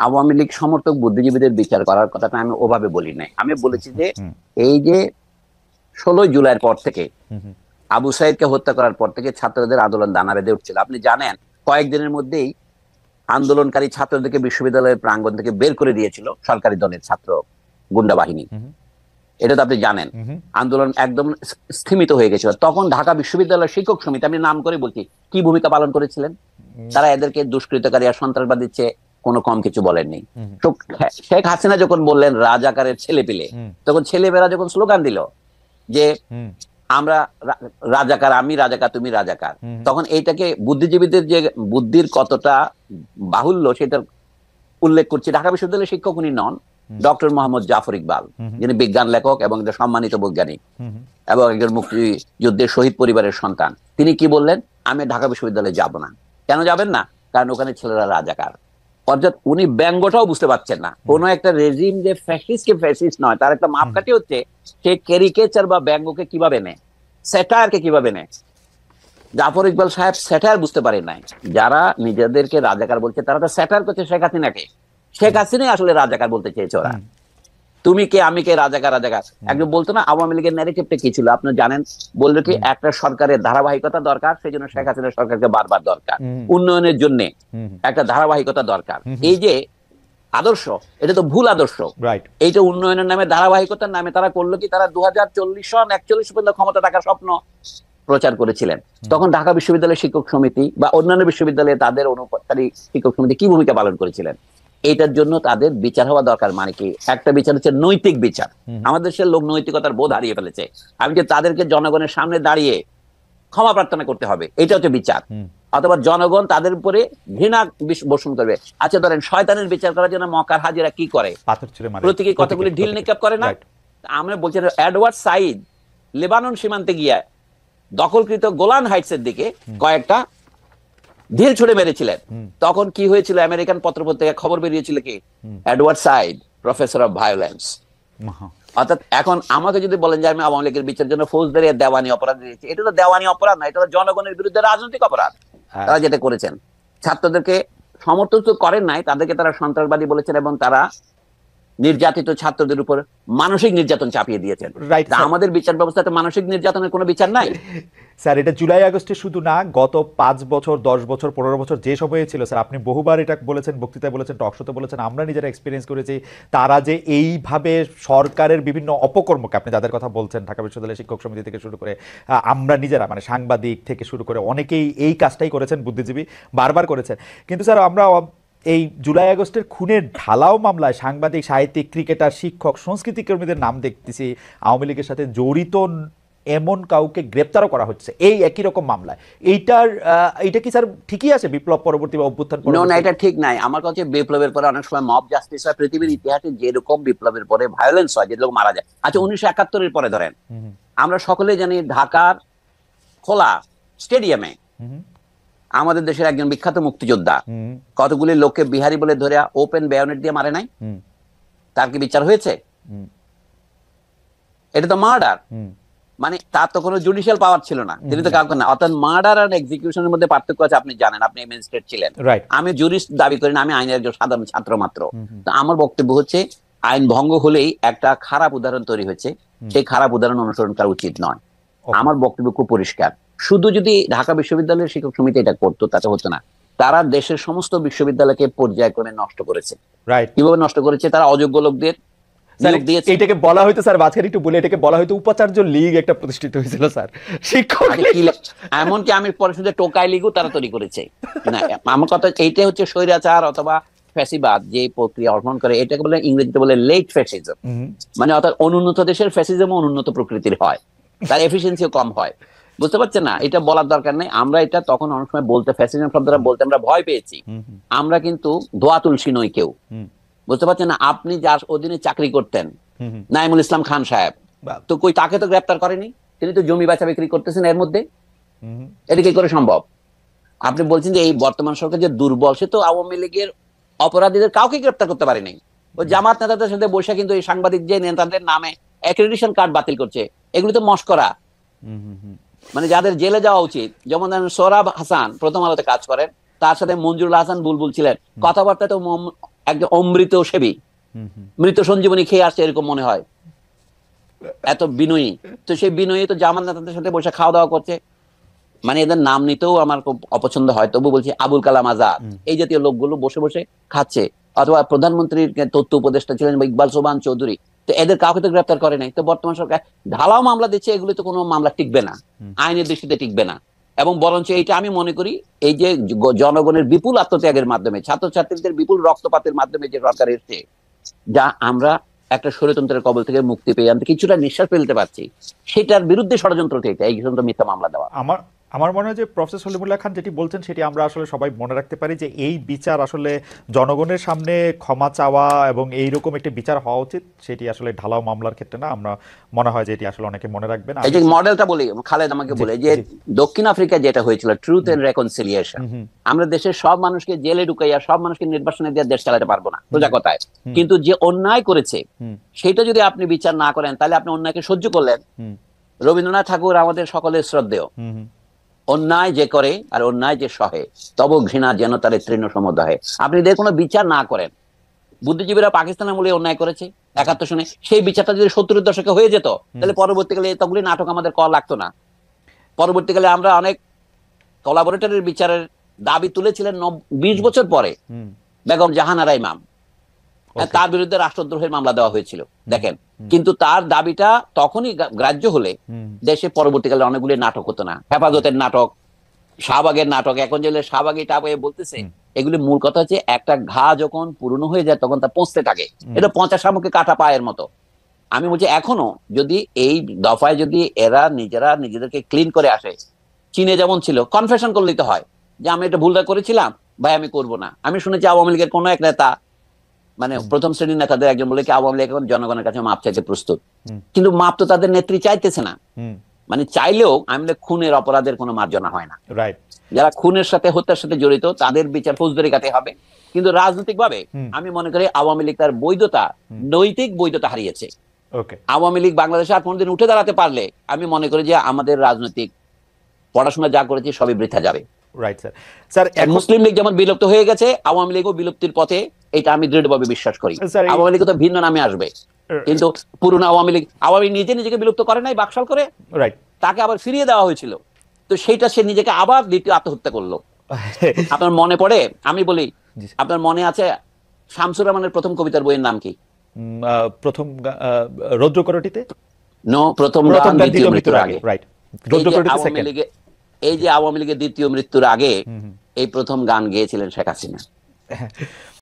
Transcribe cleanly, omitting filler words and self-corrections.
আওয়ামী লীগ সমর্থক বুদ্ধিজীবীদের বিচার করার কথাটা আমি ওভাবে বলি নাই। আমি বলেছি যে এই যে 16 জুলাইয়ের পর থেকে আবু সাইদকে হত্যা করার পর থেকে ছাত্রদের আন্দোলন দানা বেঁধে উঠছিল। আপনি জানেন কয়েকদিনের মধ্যেই আন্দোলনকারী ছাত্রদেরকে বিশ্ববিদ্যালয়ের প্রাঙ্গণ থেকে বের করে দিয়েছিল সরকারি দলের ছাত্র গুন্ডা বাহিনী। এটা তো আপনি জানেন। আন্দোলন একদম স্থিমিত হয়ে গেছিল। তখন ঢাকা বিশ্ববিদ্যালয়ের শিক্ষক সমিতি, আমি নাম করে বলছি, কি ভূমিকা পালন করেছিলেন? তারা এদেরকে দুষ্কৃতকারী আর সন্ত্রাসবাদ দিচ্ছে কোনো কম কিছু বলেননি। তো শেখ হাসিনা যখন বললেন রাজাকারের ছেলে পেলে, তখন ছেলেমেয়েরা যখন স্লোগান দিল যে আমরা রাজাকার, আমি রাজাকার, তুমি রাজাকার, তখন এইটাকে বুদ্ধিজীবীদের যে বুদ্ধির কতটা বাহুল্য সেটা উল্লেখ করছি। ঢাকা বিশ্ববিদ্যালয়ের শিক্ষক উনি নন, ডক্টর মোহাম্মদ জাফর ইকবাল, যিনি বিজ্ঞান লেখক এবং সম্মানিত বৈজ্ঞানিক এবং একজন মুক্তিযুদ্ধের শহীদ পরিবারের সন্তান। তিনি কি বললেন? আমি ঢাকা বিশ্ববিদ্যালয়ে যাব না। কেন যাবেন না? কারণ ওখানে ছেলেরা রাজাকার। অর্থাৎ উনি ব্যঙ্গটাও বুঝতে পারছেন না। কোন একটা রেজিম যে ফ্যাসিস্টকে ফ্যাসিস্ট নয়, তার একটা মাপকাঠি হচ্ছে সে ক্যারিকেচার বা ব্যঙ্গকে কিভাবে নেয়, স্যাটায়ারকে কিভাবে নেয়। জাফর ইকবাল সাহেব স্যাটায়ার বুঝতে পারে নাই। যারা নিজেদেরকে রাজাকার বলছে তারা তো স্যাটায়ার করছে শেখ হাসিনাকে। শেখ হাসিনাই আসলে রাজাকার বলতে চেয়েছে ওরা। তুমি কে, আমি কে, রাজাকার রাজাকার। একজন বলতো না আওয়ামী লীগের ন্যারেটিভটা কি ছিল? আপনি জানেন, বললো কি একটা সরকারের ধারাবাহিকতা দরকার, সেই জন্য শেখ হাসিনা সরকারকে বারবার দরকার, উন্নয়নের জন্য একটা ধারাবাহিকতা দরকার। এই যে আদর্শ, এটা তো ভুল আদর্শ। এইটা উন্নয়নের নামে, ধারাবাহিকতার নামে তারা করলো কি, তারা 2040 সন 41 পর্যন্ত ক্ষমতা থাকার স্বপ্ন প্রচার করেছিলেন। তখন ঢাকা বিশ্ববিদ্যালয়ের শিক্ষক সমিতি বা অন্যান্য বিশ্ববিদ্যালয়ে তাদের অনুপাতকারী শিক্ষক সমিতি কি ভূমিকা পালন করেছিলেন? এটার জন্য তাদের বিচার হওয়া দরকার। মানে কি? একটা বিচার হচ্ছে নৈতিক বিচার। আমাদের দেশের লোক নৈতিকতার বোধ হারিয়ে ফেলেছে। আমি যে তাদেরকে জনগণের সামনে দাঁড়িয়ে ক্ষমা প্রার্থনা করতে হবে, এটা হচ্ছে বিচার। অথবা জনগণ তাদের উপরে ঘৃণা পোষণ করবে। আচ্ছা ধরেন শয়তানের বিচার করার জন্য মক্কার হাজিরা কি করে? প্রতীকী কতগুলি ঢিল নিক্ষেপ করে না? আমরা বলছি এডওয়ার্ড সাইদ লেবানন সীমান্তে গিয়ে দখলকৃত গোলান হাইটস এর দিকে কয়েকটা ঢিল ছুড়ে মেরেছিলেন। তখন কি হয়েছিল? আমেরিকান পত্রপত্রিকায় খবর বেরিয়েছিল কি, Edward Saeed professor of violence. অর্থাৎ এখন আমাকে যদি বলেন যে আমি আওয়ামী লীগের বিচারের জন্য ফৌজদারি দেওয়ানি অপরাধ দিয়েছি, এটা তো দেওয়ানি অপরাধ না, এটা তো জনগণের বিরুদ্ধে রাজনৈতিক অপরাধ। তারা যেটা করেছেন, ছাত্রদেরকে সমর্থন তো করেন নাই, তাদেরকে তারা সন্ত্রাসবাদী বলেছেন এবং তারা নির্যাতিত ছাত্রদের উপর মানসিক নির্যাতন চাপিয়ে দিয়েছেন। আমাদের বিচার ব্যবস্থাতে মানসিক নির্যাতনের কোনো বিচার নাই স্যার। এটা জুলাই আগস্টে শুধু না, গত 5 বছর 10 বছর 15 বছর যে সময়ে ছিল স্যার, আপনি বহুবার এটা বলেছেন, বক্তৃতায় বলেছেন, টকশোতে বলেছেন, আমরা নিজেরা এক্সপিরিয়েন্স করেছি। তারা যে এইভাবে সরকারের বিভিন্ন অপকর্মকে, আপনি যাদের কথা বলছেন ঢাকা বিশ্ববিদ্যালয়ের শিক্ষক সমিতি থেকে শুরু করে আমরা নিজেরা, মানে সাংবাদিক থেকে শুরু করে অনেকেই এই কাজটাই করেছেন, বুদ্ধিজীবী বারবার করেছেন। কিন্তু স্যার আমরা এই জুলাই আগস্টের খুনের ঢালাও মামলায় সাংবাদিক, সাহিত্যিক, ক্রিকেটার, শিক্ষক, সংস্কৃতি কর্মীদের নাম দেখতেছি আওয়ামী লীগের সাথে জড়িত এমন কাউকে গ্রেপ্তারও করা হচ্ছে এই একই রকম মামলায়। এইটা কি স্যার ঠিকই আছে বিপ্লব পরবর্তী বা অভ্যুত্থান পরবর্তী? না, এটা ঠিক নাই। আমার কাছে বিপ্লবের পরে অনেক সময় মব জাস্টিস হয়। পৃথিবীর ইতিহাসে যেরকম বিপ্লবের পরে ভায়োলেন্স হয়, যে লোক মারা যায়। আচ্ছা 1971 এর পরে ধরেন, আমরা সকলে জানি ঢাকার খোলা স্টেডিয়ামে আমাদের দেশের একজন বিখ্যাত মুক্তিযোদ্ধা কতগুলি লোককে বিহারি বলে ধরে ওপেন বেয়নেট দিয়ে মারে নাই? তার কি বিচার হয়েছে? এটা তো মার্ডার। মানে তার তো কোনো জুডিশিয়াল পাওয়ার ছিল না, তিনি তো কাউকে না। অর্থাৎ মার্ডার আর এক্সিকিউশনের মধ্যে পার্থক্য আছে। আপনি জানেন, আপনি ম্যাজিস্ট্রেট ছিলেন, আমি জুরিস্ট দাবি করি না, আমি আইনের একজন সাধারণ ছাত্র মাত্র। তো আমার বক্তব্য হচ্ছে আইন ভঙ্গ হলেই একটা খারাপ উদাহরণ তৈরি হচ্ছে, সেই খারাপ উদাহরণ অনুসরণ করা উচিত নয়। আমার বক্তব্য খুব পরিষ্কার। শুধু যদি ঢাকা বিশ্ববিদ্যালয়ের শিক্ষক সমিতি এটা করতো তাতে হতো না। তারা দেশের সমস্ত বিশ্ববিদ্যালয়কে পর্যায়ক্রমে নষ্ট করেছে। কিভাবে নষ্ট করেছে? তারা অযোগ্য লোকদের এটাকে বলা হয়তো স্যার, মাঝখানে একটু বলে, এটাকে বলা হয়তো উপাচার্য লীগ একটা প্রতিষ্ঠিত হয়েছিল স্যার, শিক্ষক। এমনকি আমি পরে শুধু টোকাই লীগও তারা তৈরি করেছে। না, আমার কথা এইটা হচ্ছে স্বৈরাচার অথবা ফ্যাসিবাদ যে প্রক্রিয়া অর্জন করে, এটাকে বলে ইংরেজিতে বলে লেট ফ্যাসিজম। মানে অর্থাৎ অনুন্নত দেশের ফ্যাসিজম অনুন্নত প্রকৃতির হয়, তার এফিসিয়েন্সিও কম হয়। বুঝতে পারছেন না? এটা বলার দরকার নেই। আমরা এটা তখন অনেক সময় বলতে, ফ্যাসিজম শব্দটা বলতে আমরা ভয় পেয়েছি। আমরা কিন্তু দোয়া তুলসী নই কেউ। বুঝতে পারছেন না? আপনি যার অধীনে চাকরি করতেন, নাইমুল ইসলাম খান সাহেব, তো কই তাকে তো গ্রেপ্তার করেনি? তিনি তো জমি বেচা বিক্রি করতেছেন এর মধ্যে। এটা কি করে সম্ভব? আপনি বলছেন যে এই বর্তমান সরকার যে দুর্বল, সে তো আওয়ামী লীগের অপরাধীদের কাউকে গ্রেপ্তার করতে পারেনি। ওই জামাত নেতাদের সাথে বসে কিন্তু এই সাংবাদিক যে নেতাদের নামে অ্যাক্রেডিটেশন কার্ড বাতিল করছে, এগুলো তো মশকরা। মানে যাদের জেলে যাওয়া উচিত, যেমন সোহরাব হাসান প্রথম আলোতে কাজ করেন, তার সাথে মঞ্জুরুল হাসান বুলবুল ছিলেন, কথাবার্তা তো একজন অমৃত সেবী, মৃত সঞ্জীবনী খেয়ে আসছে এরকম মনে হয়, এত বিনয়ী। তো সেই বিনয়ী তো জামাত নেতাদের সাথে বসে খাওয়া দাওয়া করছে, মানে এদের নাম নিতেও আমার খুব অপছন্দ হয়, তবু বলছি আবুল কালাম আজাদ, এই জাতীয় লোকগুলো বসে বসে খাচ্ছে। অথবা প্রধানমন্ত্রীর তথ্য উপদেষ্টা ছিলেন ইকবাল সোবান চৌধুরী, তো এদের কাউকে তো গ্রেপ্তার করে নাই। তো বর্তমান সরকার ঢালাও মামলা দিচ্ছে, এগুলো তো কোনো মামলা টিকবে না, আইনের দৃষ্টিতে টিকবে না। এবং বরঞ্চ এইটা আমি মনে করি এই যে জনগণের বিপুল আত্মত্যাগের মাধ্যমে, ছাত্রছাত্রীদের বিপুল রক্তপাতের মাধ্যমে যে সরকার এসছে, যা আমরা একটা স্বৈরতন্ত্রের কবল থেকে মুক্তি পেয়ে আনতে কিছুটা নিঃশ্বাস ফেলতে পারছি, সেটার বিরুদ্ধে ষড়যন্ত্র থেকে এই পর্যন্ত মিথ্যা মামলা দেওয়া। আমার মনে হয় যে প্রফেসর সলিমুল্লাহ খান যেটি বলছেন সেটি আমরা আসলে সবাই মনে রাখতে পারি, যে এই বিচার আসলে জনগণের সামনে ক্ষমা চাওয়া এবং এইরকম একটি বিচার হওয়া উচিত, সেটি আসলে ঢালাও মামলার ক্ষেত্রে না। আমরা মনে হয় যে এটি আসলে অনেকে মনে রাখবেন। এই যে মডেলটা বলি, খালেদ আমাকে বলে যে দক্ষিণ আফ্রিকা যেটা হয়েছিল ট্রুথ এন্ড রেকনসিলিয়েশন, আমরা দেশের সব মানুষকে জেলে ঢুকাইয়া সব মানুষকে নির্বাসনে দিয়ে দেশ চালাতে পারবো না, সোজা কথায়। কিন্তু যে অন্যায় করেছে সেটা যদি আপনি বিচার না করেন, তাহলে আপনি অন্যায়কে সহ্য করলেন। রবীন্দ্রনাথ ঠাকুর আমাদের সকলের শ্রদ্ধেয়, অন্যায় যে করে আর অন্যায় যে সহে তব ঘৃণা যেন তার তৃণ সমদহে। আপনি যদি কোনো বিচার না করেন, বুদ্ধিজীবীরা পাকিস্তানের মূলে অন্যায় করেছে 71 সনে, সেই বিচারটা যদি 70-এর দশকে হয়ে যেত, তাহলে পরবর্তীকালে এতগুলি নাটক আমাদের করা লাগতো না। পরবর্তীকালে আমরা অনেক কোলাবোরেটরের বিচারের দাবি তুলেছিলেন 20 বছর পরে বেগম জাহানারা ইমাম, তার বিরুদ্ধে রাষ্ট্রদ্রোহের মামলা দেওয়া হয়েছিল দেখেন। কিন্তু তার দাবিটা তখনই গ্রাহ্য হলে দেশে পরবর্তীকালে অনেকগুলি নাটক হতো না, হেফাজতের নাটক, শাহবাগের নাটক। এখন যে শাহবাগী টাপ বলতেছে, এগুলি মূল কথা হচ্ছে একটা ঘা যখন পুরনো হয়ে যায় তখন তা পচতে থাকে, এটা পচা শামুকে কাটা পায়ের মতো। আমি বলছি এখনো যদি এই দফায় যদি এরা নিজেরা নিজেদেরকে ক্লিন করে আসে, চীনে যেমন ছিল, কনফেশন করে নিতে হয় যে আমি এটা ভুলটা করেছিলাম ভাই, আমি করব না। আমি শুনেছি আওয়ামী লীগের কোন এক নেতা, মানে প্রথম শ্রেণীর নেতাদের একজন বলে কি আওয়ামী লীগ এখন জনগণের কাছে মাপ চাইতে প্রস্তুত, কিন্তু মাপ তো তাদের নেত্রী চাইতেছে না। মানে চাইলেও আমি খুনের অপরাধের কোনো মার্জনা হয় না। যারা খুনের সাথে হত্যার সাথে জড়িত তাদের বিচার ফৌজদারি কাটে হবে। কিন্তু রাজনৈতিক ভাবে আমি মনে করি আওয়ামী লীগ তার বৈধতা, নৈতিক বৈধতা হারিয়েছে। আওয়ামী লীগ বাংলাদেশে আর কোনদিন উঠে দাঁড়াতে পারলে আমি মনে করি যে আমাদের রাজনৈতিক পড়াশোনা যা করেছি সবই বৃথা যাবে। মুসলিম লীগ যেমন বিলুপ্ত হয়ে গেছে, আওয়ামী লীগও বিলুপ্তির পথে, এটা আমি দৃঢ়ভাবে বিশ্বাস করি। আওয়ামী লীগ তো ভিন্ন নামে আসবে, কিন্তু পুরনো আওয়ামী লীগ নিজে নিজেকে বিলুপ্ত করে নাই, বাকশাল করে তাকে আবার ফিরিয়ে দেওয়া হয়েছিল। তো সেইটা সে নিজেকে আবার দ্বিতীয় আত্মহত্যা করলো। আপনার মনে পড়ে, আমি বলি আপনার মনে আছে শামসুর রহমানের প্রথম কবিতার বইয়ের নাম কি? প্রথম রৌদ্রকরটিতে প্রথম গান দ্বিতীয় মৃত্যুর আগে। এই যে আওয়ামী লীগের দ্বিতীয় মৃত্যুর আগে এই প্রথম গান গেয়েছিলেন শেখ হাসিনা।